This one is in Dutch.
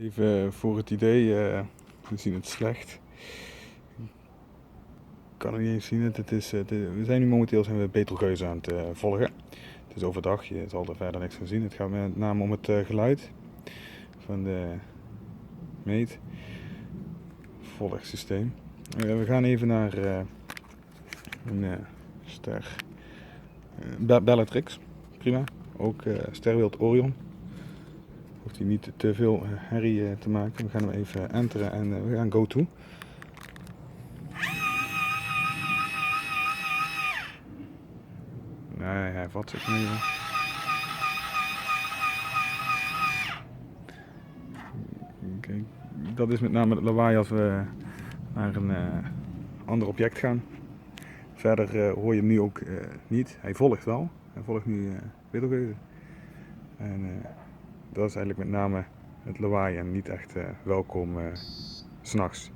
Even voor het idee, we zien het slecht. Ik kan het niet eens zien. We zijn nu momenteel Betelgeuse aan het volgen. Het is overdag, je zal er verder niks van zien. Het gaat met name om het geluid van de meet. Volgsysteem. We gaan even naar een ster. Bellatrix, prima. Ook sterrenbeeld Orion. Hoeft hij niet te veel herrie te maken. We gaan hem even enteren en we gaan go to. Nee, hij vat zich niet. Kijk, dat is met name het lawaai als we naar een ander object gaan. Verder hoor je hem nu ook niet. Hij volgt wel. Hij volgt nu Betelgeuse. En dat is eigenlijk met name het lawaai en niet echt welkom 's nachts.